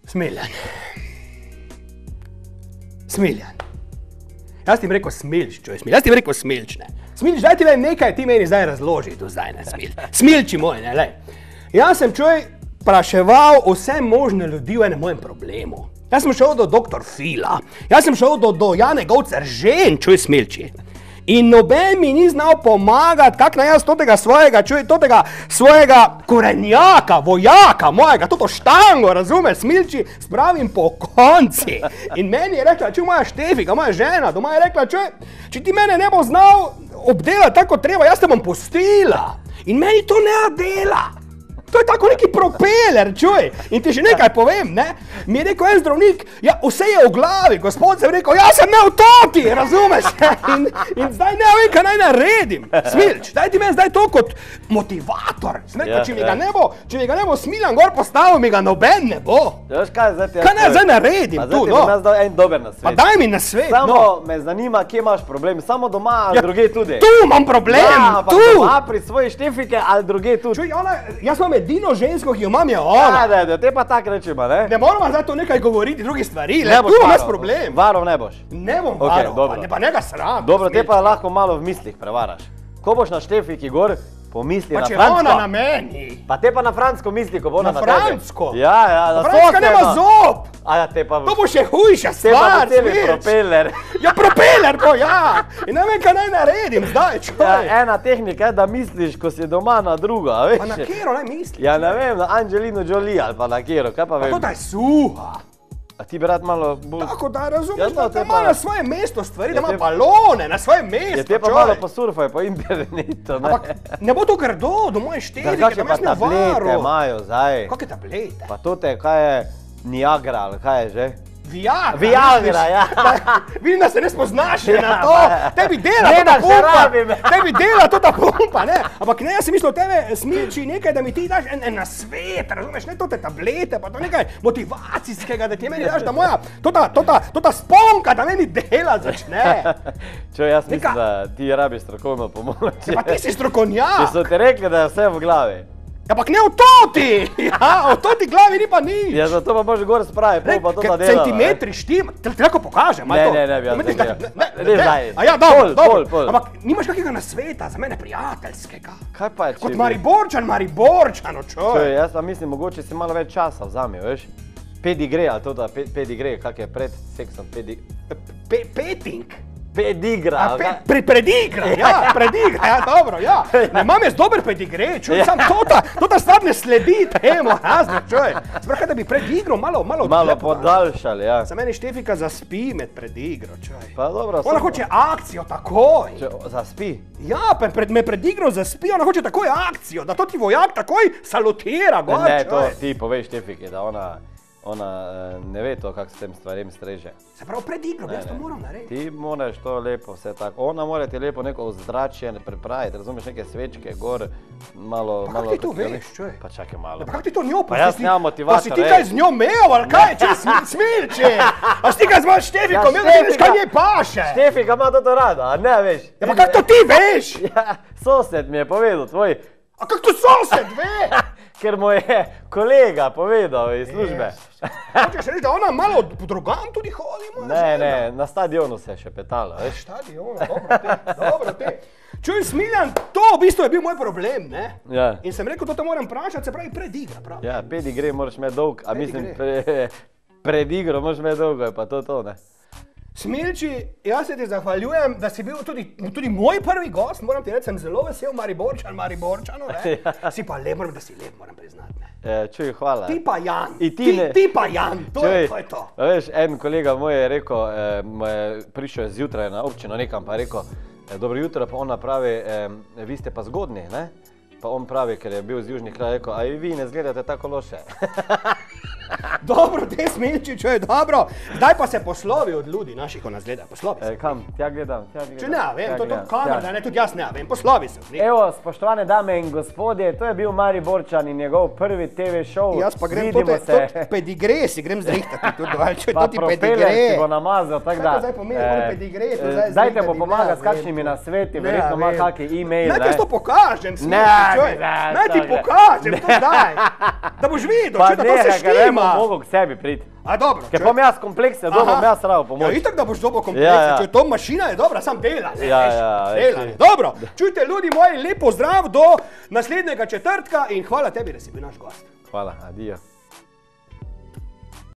Smiljan. Smiljan. Jaz ti bi rekel Smilč, čuj, Smilj. Jaz ti bi rekel Smilč, ne. Smilč, daj ti vem nekaj, ti meni zdaj razloži tu zdaj, ne, Smilj. Smilči moj, ne, lej. Jaz sem, čuj, praševal vse možne ljudi v enem mojem problemu. Jaz sem šel do doktor Fila, jaz sem šel do Jane Govcer-Žen, čuj, Smilči. In noben mi ni znal pomagati, kak naj jaz totega svojega korenjaka, vojaka mojega, toto štango, razumeš, Smilči, spravim po konci. In meni je rekla, čuj, moja Štefika, moja žena, doma je rekla, čuj, če ti mene ne bo znal obdelati tako treba, jaz te bom pustila. In meni to ne dela. To je tako neki propeler, čuj. In ti še nekaj povem, ne? Mi je rekel en zdravnik, ja, vse je v glavi, gospod se je rekel, jaz sem ne v toti, razumeš? In zdaj ne vem, kaj naj naredim. Smilč, daj ti meni zdaj to kot motivator. Sem rekel, če mi ga ne bo Smiljan gor postavil, mi ga noben ne bo. Kaj naj zdaj naredim tu, no? Zdaj ti bom jaz dal en dober nasvet. Pa daj mi nasvet, no. Samo me zanima, kje imaš problem, samo doma ali druge tudi. Tu imam problem, tu. Ja, doma pri svoji Štefike ali druge tudi. Čuj, jaz imam edino žensko, ki jo imam, je ona. Da, te pa tak rečima, ne? Ne moramo zdaj to nekaj govoriti, drugi stvari, tu imam jaz problem. Varov ne boš. Ne bom varov, pa njega sram. Dobro, te pa lahko malo v mislih prevaraš. Ko boš na Štefiki gor, pomisli na Fransko. Pa če ona na meni. Pa te pa na Fransko misli, ko bo ona na tebe. Na Fransko? Ja, na Franska nema zob. A ja, te pa... To bo še hujša stvar, te pa celi propeler. Ja, propeler bo, ja. In ne vem, kaj naj naredim zdaj, čuj. Ja, ena tehnika je, da misliš, ko si doma na drugo, a veš? Pa na kjero naj misliš? Ja, ne vem, na Angelino Jolie ali pa na kjero, kaj pa vem. Pa to da je suha. A ti bi rad malo bolj... Tako da razumeš, da ima na svoje mesto stvari, da ima balone na svoje mesto, čuj. Te pa malo posurfaj po internetu, ne? Ampak ne bo to grdo do moje Štefike, da me jaz ne varo. Tablete imajo zdaj. Kakve tablete? Pa to te, kaj je Niagara ali kaj je že? Viagra, ja. Vidim, da se ne spoznaš na to. Tebi dela to ta pumpa. Tebi dela to ta pumpa, ne. Ampak ne, jaz sem mislil tebe, Smilči, nekaj, da mi ti daš en nasvet, razumeš, ne to te tablete, pa to nekaj motivacijskega, da ti meni daš, da moja, tota sponka, da meni dela začne. Čuj, jaz mislim, da ti rabiš strokovno pomoč. Ja, pa ti si strokovnjak. Če so ti rekli, da je vse v glavi. Ja, ampak ne v toti! Ja, v toti glavi ni pa nič! Ja, zato pa možeš gor spravi, pol pa to da dela. Centimetri štima, te lahko pokažem, ali to? Ne, bi jaz nekaj. Ne, zdaj. A ja, dobro. Ampak nimaš kakega nasveta za mene prijateljskega? Kaj pa je, če bi... Kot Mariborčan, čoj. Čuj, jaz pa mislim, mogoče si malo več časa vzami, veš? Pedigre, ali to da pedigre, kak je pred seksom Peting? Pedigra. Predigra, ja, dobro, ja. Ne, imam jaz dober pedigre, čuj, sam tota stvar ne sledi temu, razne, čuj. Spraka, da bi predigro malo podaljšali, ja. Za meni Štefika zaspi med predigro, čuj. Pa dobro. Ona hoče akcijo takoj. Zaspi? Ja, me predigro zaspi, ona hoče takoj akcijo, da to ti vojak takoj salutira, gor, čuj. Ne, to ti povej Štefiki, da ona ne ve to, kak s tem stvarem streže. Se pravi, predigro, jaz to moram narediti. Ti moraš to lepo vse tako. Ona mora ti lepo neko ozračje pripraviti, razumeš, neke svečke gor, malo... Pa kak ti to veš, čuj? Pa čakaj malo. Pa kak ti to njo pa jaz nemam motivatora, Pa si ti kaj z njo mev, ali kaj, če Smilči? A si ti kaj z mojo Štefiko mev, da ti veš, kaj njej paše? Štefika ima to rada, a ne veš? Ja, pa kak to ti veš? Ja, sosed mi je povedal, tvoj... A kak to sosed ve? Ker mu je kolega povedal iz službe. Hočeš reči, da ona malo po drugam tudi hodi? Ne, na stadionu se je še petala, veš? Stadionu, dobro te. Čuj, Smiljan, to v bistvu je bil moj problem, ne? Ja. In sem rekel, to moram vprašati, se pravi predigra, prav? Ja, pedigre moraš imeti dolg, a mislim, predigro moraš imeti dolgo, je pa to, ne? Smilči, jaz se ti zahvaljujem, da si bil tudi moj prvi gost, moram ti reči, sem zelo vesel Mariborčanov, ne? Si pa lep, moram priznati, ne? Čuj, hvala. Ti pa Jan, ti pa Jan, to je to. Veš, en kolega moj je rekel, mu je prišel zjutraj na občino nekam, pa je rekel, dobro jutro, pa ona pravi, vi ste pa zgodni, ne? Pa on pravi, ker je bil z južnih krajev, rekel, a vi ne izgledate tako loše. Dobro, te Smilči, čuj, dobro. Zdaj pa se poslovi od ljudi naših, ko nas gledajo. Poslovi se. Kam? Tja gledam. Če ne, vem, to je kamera, ne, tudi jaz ne, vem, poslovi se. Evo, spoštovane dame in gospodje, to je bil Mariborčan in njegov prvi TV show. Jaz pa grem pedigre, si grem zrihtati tudi dol, čuj, to ti pedigre. Pa propeler si bo namazal, tak da. Zdaj pomeni, pedigre, to zdaj zrihtati. Dajte mu pomaga s kakšnimi nasveti, verjetno ima kakšen e-mail. Naj ti to pokažem, Smilči, čuj. Naj ti pokažem to zdaj. Da boš videl, čuj, da to se štima. mogel k sebi priti. A dobro. Ker bom jaz kompleksen, da bom jaz rado pomoč. Ja, itak, da boš dobo kompleksen, če to mašina je dobra, sam dela, ne, dela. Dobro, čujte, ljudi moji, lep pozdrav do naslednjega četrtka in hvala tebi, da si bil naš gost. Hvala, adijo.